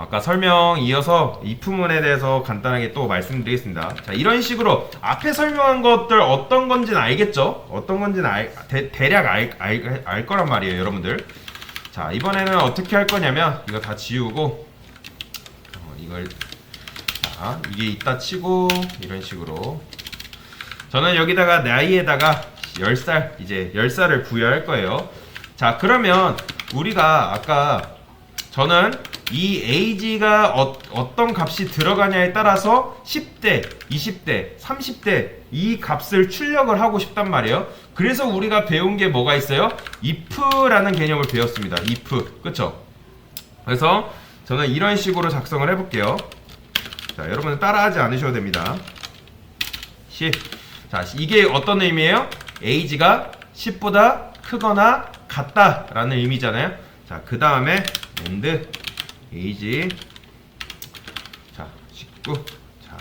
아까 설명 이어서 if문에 대해서 간단하게 또 말씀드리겠습니다. 자, 이런 식으로 앞에 설명한 것들 어떤 건지는 알겠죠? 어떤 건지는 대략 알 거란 말이에요, 여러분들. 자, 이번에는 어떻게 할 거냐면 이거 다 지우고 이걸 자, 이게 있다 치고 이런 식으로 저는 여기다가 나이에다가 10살 이제 10살을 부여할 거예요. 자, 그러면 우리가 아까 저는 이 age가 어떤 값이 들어가냐에 따라서 10대, 20대, 30대 이 값을 출력을 하고 싶단 말이에요. 그래서 우리가 배운 게 뭐가 있어요? if라는 개념을 배웠습니다. if. 그쵸? 그래서 저는 이런 식으로 작성을 해볼게요. 자, 여러분은 따라하지 않으셔도 됩니다. 10. 자, 이게 어떤 의미예요? age가 10보다 크거나 같다 라는 의미잖아요. 자, 그 다음에 and age 자 19. 자,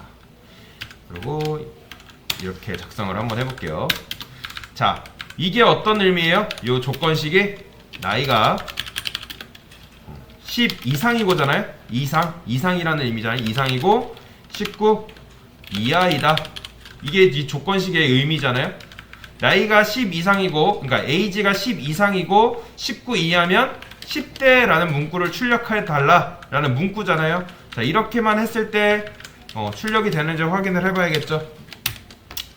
그리고 이렇게 작성을 한번 해볼게요. 자, 이게 어떤 의미예요? 이 조건식이 나이가 10 이상이고잖아요. 이상이라는 의미잖아요. 이상이고 19 이하이다. 이게 이 조건식의 의미잖아요. 나이가 10 이상이고, 그러니까 age가 10 이상이고 19 이하면 10대라는 문구를 출력해 달라라는 문구잖아요. 자, 이렇게만 했을 때 출력이 되는지 확인을 해봐야겠죠.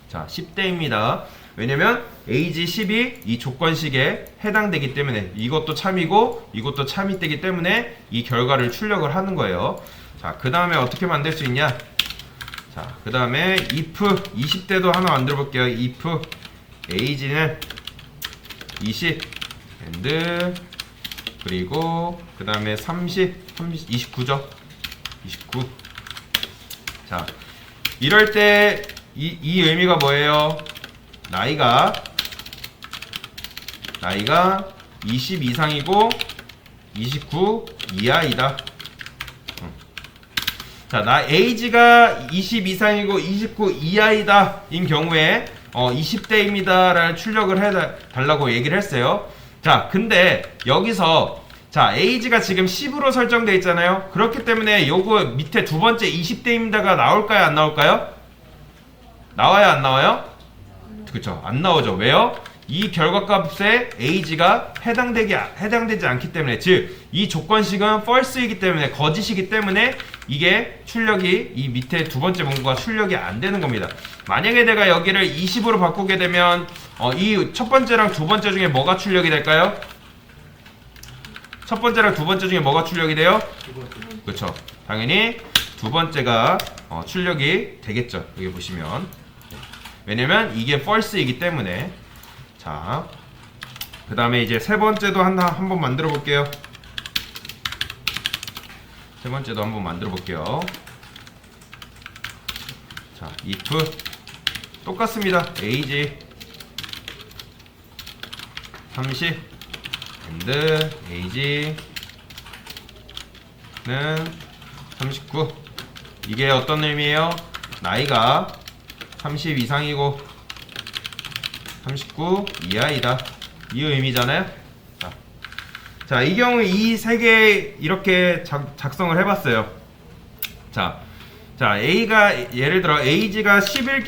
자, 10대입니다. 왜냐면 age 10이 이 조건식에 해당되기 때문에 이것도 참이고 이것도 참이 되기 때문에 이 결과를 출력을 하는 거예요. 자, 그 다음에 어떻게 만들 수 있냐? 자, 그 다음에 if 20대도 하나 만들어 볼게요. if age는 20 and 그리고 그 다음에 29죠. 29. 자, 이럴 때 이 의미가 뭐예요? 나이가 20 이상이고 29 이하이다. 자, age가 20 이상이고 29 이하이다 인 경우에 20대입니다 라는 출력을 해달라고 얘기를 했어요. 자, 근데 여기서 자, age가 지금 10으로 설정되어 있잖아요. 그렇기 때문에 요거 밑에 두 번째 20대입니다가 나올까요? 안 나올까요? 나와요? 안 나와요? 그쵸, 안 나오죠. 왜요? 이 결과값에 age가 해당되지 않기 때문에, 즉 이 조건식은 false이기 때문에, 거짓이기 때문에 이게 출력이 이 밑에 두 번째 문구가 출력이 안 되는 겁니다. 만약에 내가 여기를 20으로 바꾸게 되면 이 첫 번째랑 두 번째 중에 뭐가 출력이 될까요? 첫 번째랑 두 번째 중에 뭐가 출력이 돼요? 그렇죠. 당연히 두 번째가 출력이 되겠죠. 여기 보시면. 왜냐면 이게 false이기 때문에. 자, 그 다음에 이제 세 번째도 한번 만들어 볼게요. 세 번째도 한번 만들어 볼게요. 자, if 똑같습니다. age 30 and age는 39. 이게 어떤 의미예요? 나이가 30 이상이고 39 이하이다. 이 의미잖아요. 자, 이 경우에 이 세 개 이렇게 작성을 해봤어요. 자, A가 예를 들어 age가 10일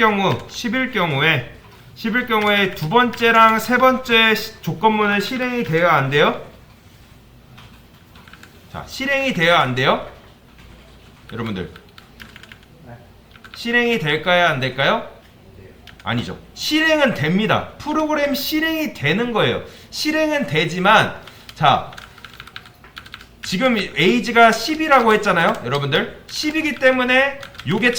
경우에 두 번째랑 세 번째 조건문은 실행이 돼야 안 돼요? 자, 실행이 돼야 안 돼요? 여러분들. 실행이 될까요? 안 될까요? 아니죠. 실행은 됩니다. 프로그램 실행이 되는 거예요. 실행은 되지만, 자, 지금 age가 10이라고 했잖아요. 여러분들. 10이기 때문에 요게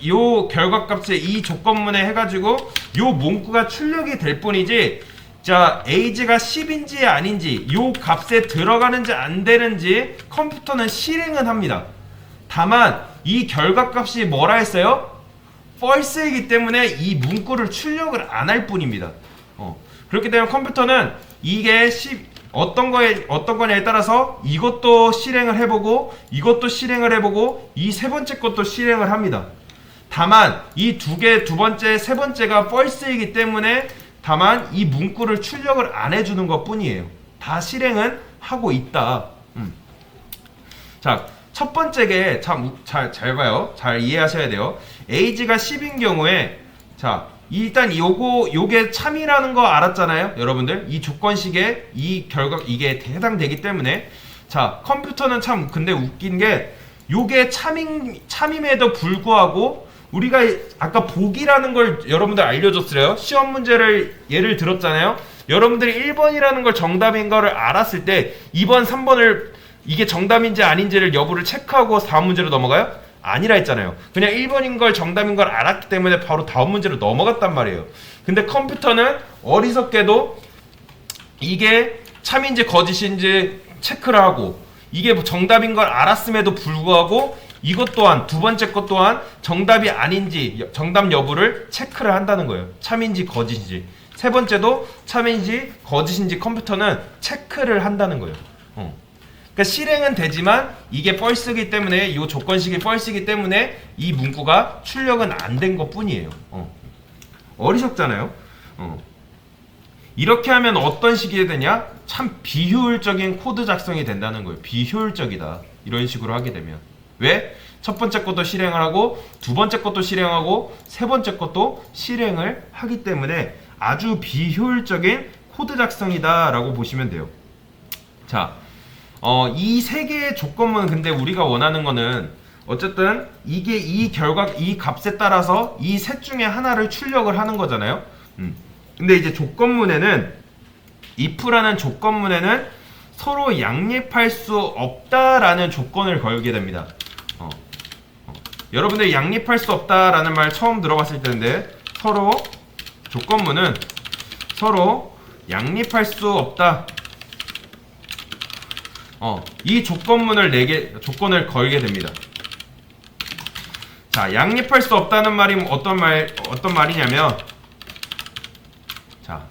요 결과값에 이 조건문에 해가지고 요 문구가 출력이 될 뿐이지, 자, age가 10인지 아닌지, 요 값에 들어가는지 안 되는지 컴퓨터는 실행은 합니다. 다만 이 결과값이 뭐라 했어요? false이기 때문에 이 문구를 출력을 안 할 뿐입니다. 그렇기 때문에 컴퓨터는 이게 어떤 거냐에 따라서 이것도 실행을 해보고 이것도 실행을 해보고 이 세 번째 것도 실행을 합니다. 다만 이 두 번째, 세 번째가 false이기 때문에 다만 이 문구를 출력을 안 해주는 것 뿐이에요. 다 실행은 하고 있다. 자, 첫 번째게 잘 봐요. 잘 이해하셔야 돼요. age가 10인 경우에 자 일단 요게 참이라는 거 알았잖아요, 여러분들. 이 조건식에 이 결과 이게 해당되기 때문에 자 컴퓨터는 참 근데 웃긴 게 요게 참임에도 불구하고 우리가 아까 보기라는 걸 여러분들 알려줬어요. 시험 문제를 예를 들었잖아요. 여러분들이 1번이라는 걸 정답인 거를 알았을 때 2번, 3번을 이게 정답인지 아닌지를 여부를 체크하고 다음 문제로 넘어가요? 아니라 했잖아요. 그냥 1번인 걸 정답인 걸 알았기 때문에 바로 다음 문제로 넘어갔단 말이에요. 근데 컴퓨터는 어리석게도 이게 참인지 거짓인지 체크를 하고 이게 정답인 걸 알았음에도 불구하고 이것 또한 두 번째 것 또한 정답이 아닌지 정답 여부를 체크를 한다는 거예요. 참인지 거짓인지. 세 번째도 참인지 거짓인지 컴퓨터는 체크를 한다는 거예요. 그러니까 실행은 되지만 이게 false이기 때문에 이 조건식이 false이기 때문에 이 문구가 출력은 안 된 것 뿐이에요. 어리석잖아요. 이렇게 하면 어떤 식이 되냐? 참 비효율적인 코드 작성이 된다는 거예요. 비효율적이다. 이런 식으로 하게 되면. 왜? 첫 번째 것도 실행을 하고 두 번째 것도 실행하고 세 번째 것도 실행을 하기 때문에 아주 비효율적인 코드 작성이다 라고 보시면 돼요. 자, 이 세 개의 조건문 근데 우리가 원하는 거는 어쨌든 이게 이 값에 따라서 이 셋 중에 하나를 출력을 하는 거잖아요. 근데 이제 조건문에는 if라는 조건문에는 서로 양립할 수 없다라는 조건을 걸게 됩니다. 여러분들 양립할 수 없다라는 말 처음 들어봤을 텐데 서로 조건문은 서로 양립할 수 없다. 이 조건을 걸게 됩니다. 자, 양립할 수 없다는 말이 어떤 말이냐면 자,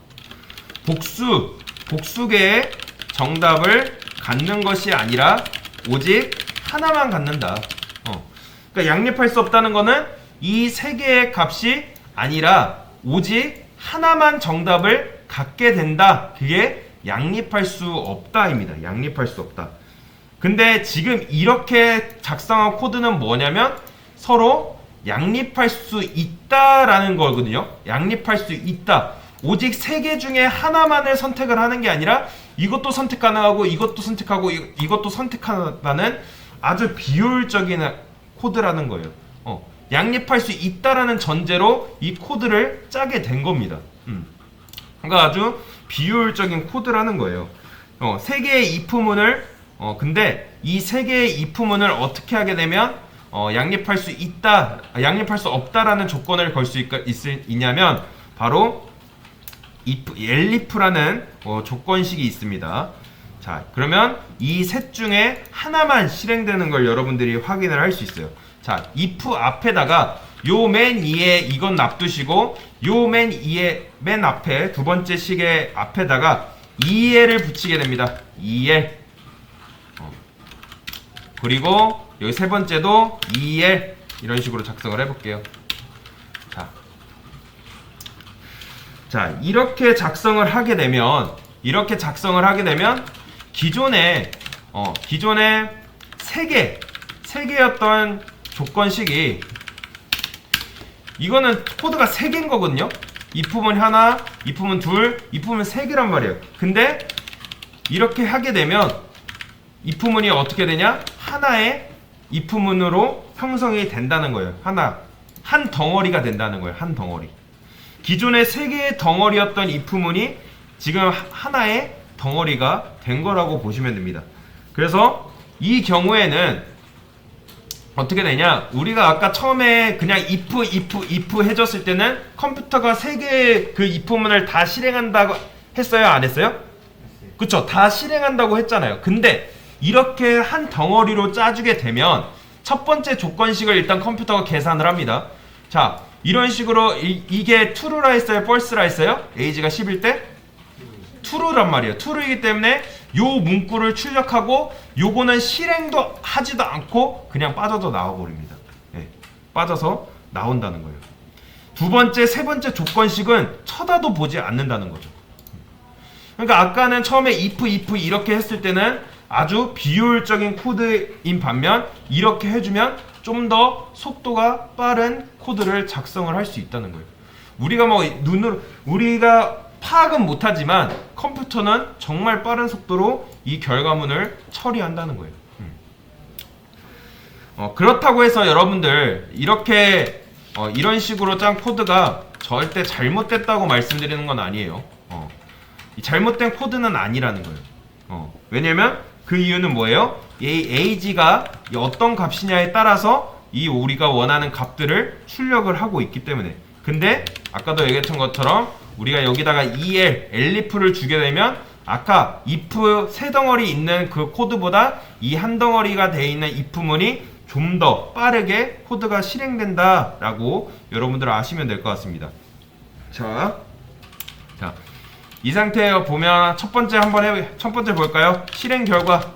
복수계의 정답을 갖는 것이 아니라 오직 하나만 갖는다. 그러니까 양립할 수 없다는 거는 이 세 개의 값이 아니라 오직 하나만 정답을 갖게 된다. 그게 양립할 수 없다입니다. 양립할 수 없다. 근데 지금 이렇게 작성한 코드는 뭐냐면 서로 양립할 수 있다라는 거거든요. 양립할 수 있다. 오직 세 개 중에 하나만을 선택을 하는 게 아니라 이것도 선택 가능하고 이것도 선택하고 이것도 선택하는 아주 비효율적인 코드라는 거예요. 양립할 수 있다라는 전제로 이 코드를 짜게 된 겁니다. 그러니까 아주 비효율적인 코드라는 거예요. 세 개의 if문을 근데 이 세 개의 if문을 어떻게 하게 되면 양립할 수 있다, 양립할 수 없다라는 조건을 걸 수 있냐면 바로 elif라는 조건식이 있습니다. 자, 그러면 이 셋 중에 하나만 실행되는 걸 여러분들이 확인을 할 수 있어요. 자, if 앞에다가 요 맨 위에 이건 놔두시고 요 맨 위에 맨 앞에 두 번째 식의 앞에다가 el을 붙이게 됩니다. el. 그리고 여기 세 번째도 el 이런 식으로 작성을 해볼게요. 자, 이렇게 작성을 하게 되면 기존에 세 개였던 조건식이 이거는 코드가 3개인 거거든요. if문 하나, if문 둘, if문 3개란 말이에요. 근데 이렇게 하게 되면 if문이 어떻게 되냐? 하나의 if문으로 형성이 된다는 거예요. 한 덩어리가 된다는 거예요. 한 덩어리. 기존에 3개의 덩어리였던 if문이 지금 하나의 덩어리가 된 거라고 보시면 됩니다. 그래서 이 경우에는 어떻게 되냐? 우리가 아까 처음에 그냥 if 해줬을 때는 컴퓨터가 3개의 그 if문을 다 실행한다고 했어요? 안 했어요? 그쵸? 다 실행한다고 했잖아요. 근데 이렇게 한 덩어리로 짜주게 되면 첫 번째 조건식을 일단 컴퓨터가 계산을 합니다. 자, 이런 식으로 이게 true라 했어요? false라 했어요? age가 10일 때? true란 말이에요. true이기 때문에 요 문구를 출력하고 요거는 실행도 하지도 않고 그냥 빠져서 나와버립니다. 네, 빠져서 나온다는 거예요. 두 번째, 세 번째 조건식은 쳐다도 보지 않는다는 거죠. 그러니까 아까는 처음에 if 이렇게 했을 때는 아주 비효율적인 코드인 반면 이렇게 해주면 좀 더 속도가 빠른 코드를 작성을 할 수 있다는 거예요. 우리가 뭐 눈으로 우리가 파악은 못하지만 컴퓨터는 정말 빠른 속도로 이 결과물을 처리한다는 거예요. 그렇다고 해서 여러분들 이렇게 이런 식으로 짠 코드가 절대 잘못됐다고 말씀드리는 건 아니에요. 이 잘못된 코드는 아니라는 거예요. 왜냐면 그 이유는 뭐예요? 이 ags가 어떤 값이냐에 따라서 이 우리가 원하는 값들을 출력을 하고 있기 때문에. 근데 아까도 얘기했던 것처럼 우리가 여기다가 elif를 주게 되면 아까 if 세 덩어리 있는 그 코드보다 이 한 덩어리가 되어 있는 if문이 좀 더 빠르게 코드가 실행된다 라고 여러분들 아시면 될 것 같습니다. 자, 이 상태에 보면 첫 번째 볼까요? 실행 결과가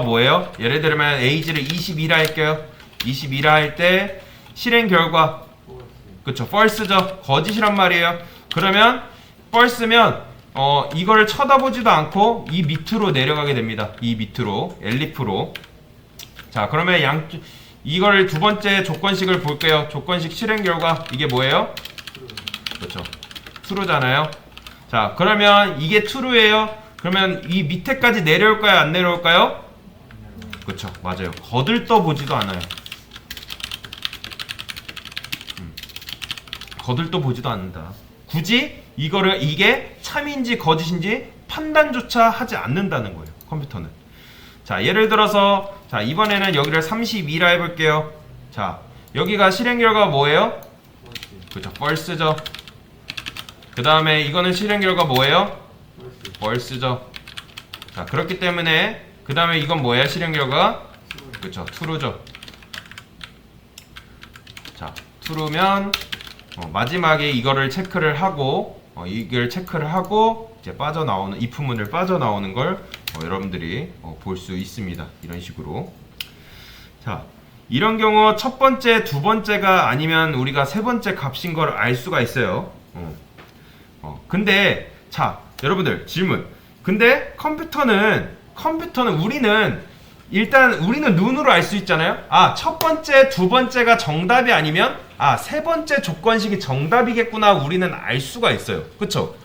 뭐예요? 예를 들면 age를 22라 할게요. 22라 할 때 실행 결과 그쵸, false죠. 거짓이란 말이에요. 그러면 false면 이거를 쳐다보지도 않고 이 밑으로 내려가게 됩니다. 이 밑으로 elif로. 자, 그러면 이거를 두 번째 조건식을 볼게요. 조건식 실행 결과 이게 뭐예요? 그렇죠. true잖아요. 자, 그러면 이게 true예요. 그러면 이 밑에까지 내려올까요? 안 내려올까요? 그렇죠. 맞아요. 거들떠 보지도 않아요. 거들떠 보지도 않는다. 굳이 이게 참인지 거짓인지 판단조차 하지 않는다는 거예요. 컴퓨터는. 자, 예를 들어서 자, 이번에는 여기를 32라 해볼게요. 자, 여기가 실행 결과가 뭐예요? 그렇죠. false죠. 그 다음에 이거는 실행 결과 뭐예요? false죠. 자, 그렇기 때문에 그 다음에 이건 뭐예요? 실행 결과? 그렇죠. true죠. 자, true면 마지막에 이거를 체크를 하고 이제 빠져나오는 if문을 빠져나오는 걸 여러분들이 볼 수 있습니다. 이런 식으로. 자, 이런 경우 첫 번째, 두 번째가 아니면 우리가 세 번째 값인 걸 알 수가 있어요. 근데 자, 여러분들 질문. 근데 컴퓨터는 우리는 눈으로 알 수 있잖아요. 아, 첫 번째, 두 번째가 정답이 아니면 세 번째 조건식이 정답이겠구나 우리는 알 수가 있어요. 그쵸?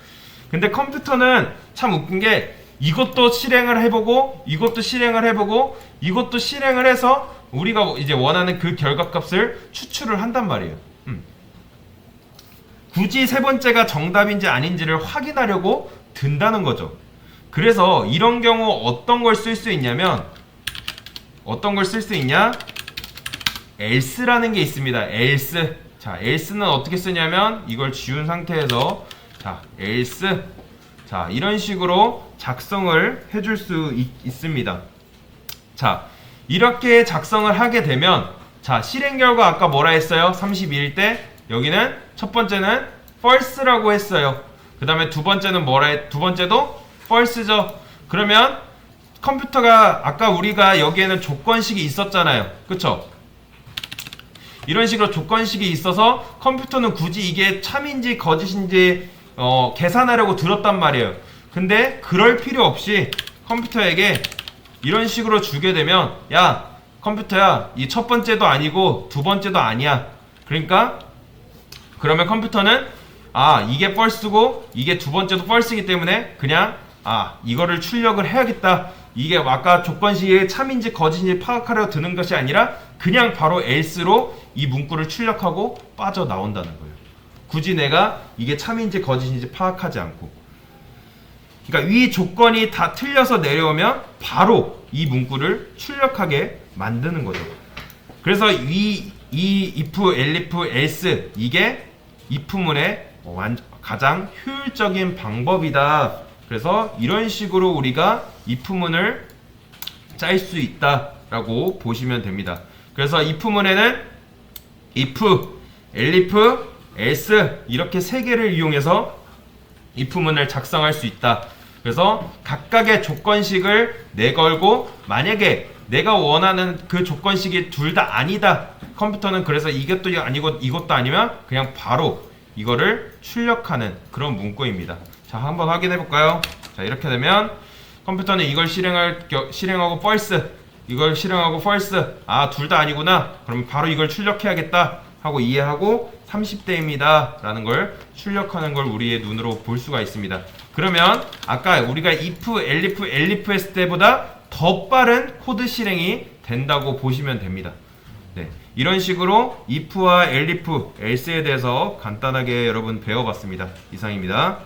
근데 컴퓨터는 참 웃긴 게 이것도 실행을 해보고 이것도 실행을 해보고 이것도 실행을 해서 우리가 이제 원하는 그 결과값을 추출을 한단 말이에요. 굳이 세 번째가 정답인지 아닌지를 확인하려고 든다는 거죠. 그래서 이런 경우 어떤 걸 쓸 수 있냐면 else라는 게 있습니다. else. 자, else는 어떻게 쓰냐면 이걸 지운 상태에서 자, else. 자, 이런 식으로 작성을 해줄 수 있습니다. 자, 이렇게 작성을 하게 되면 자, 실행 결과 아까 뭐라 했어요? 32일 때 여기는 첫 번째는 false라고 했어요. 그 다음에 두 번째도 false죠. 그러면 컴퓨터가 아까 우리가 여기에는 조건식이 있었잖아요. 그쵸? 이런 식으로 조건식이 있어서 컴퓨터는 굳이 이게 참인지 거짓인지 계산하려고 들었단 말이에요. 근데 그럴 필요 없이 컴퓨터에게 이런 식으로 주게 되면 야, 컴퓨터야, 이 첫 번째도 아니고 두 번째도 아니야. 그러면 컴퓨터는 이게 false고 이게 두 번째도 false이기 때문에 그냥 이거를 출력을 해야겠다. 이게 아까 조건식이 참인지 거짓인지 파악하려 드는 것이 아니라 그냥 바로 else로 이 문구를 출력하고 빠져나온다는 거예요. 굳이 내가 이게 참인지 거짓인지 파악하지 않고. 그러니까 위 조건이 다 틀려서 내려오면 바로 이 문구를 출력하게 만드는 거죠. 그래서 이 if, elif, else 이게 if문의 가장 효율적인 방법이다. 그래서 이런 식으로 우리가 if문을 짤 수 있다라고 보시면 됩니다. 그래서 if문에는 if, elif, else 이렇게 세 개를 이용해서 if문을 작성할 수 있다. 그래서 각각의 조건식을 내걸고 만약에 내가 원하는 그 조건식이 둘 다 아니다. 컴퓨터는 그래서 이것도 아니고 이것도 아니면 그냥 바로 이거를 출력하는 그런 문구입니다. 자, 한번 확인해 볼까요? 자, 이렇게 되면 컴퓨터는 이걸 실행하고 false, 이걸 실행하고 false. 아, 둘 다 아니구나. 그럼 바로 이걸 출력해야겠다 하고 이해하고 30대입니다 라는 걸 출력하는 걸 우리의 눈으로 볼 수가 있습니다. 그러면 아까 우리가 if, elif 했을 때보다 더 빠른 코드 실행이 된다고 보시면 됩니다. 네, 이런 식으로 if와 elif, else에 대해서 간단하게 여러분 배워봤습니다. 이상입니다.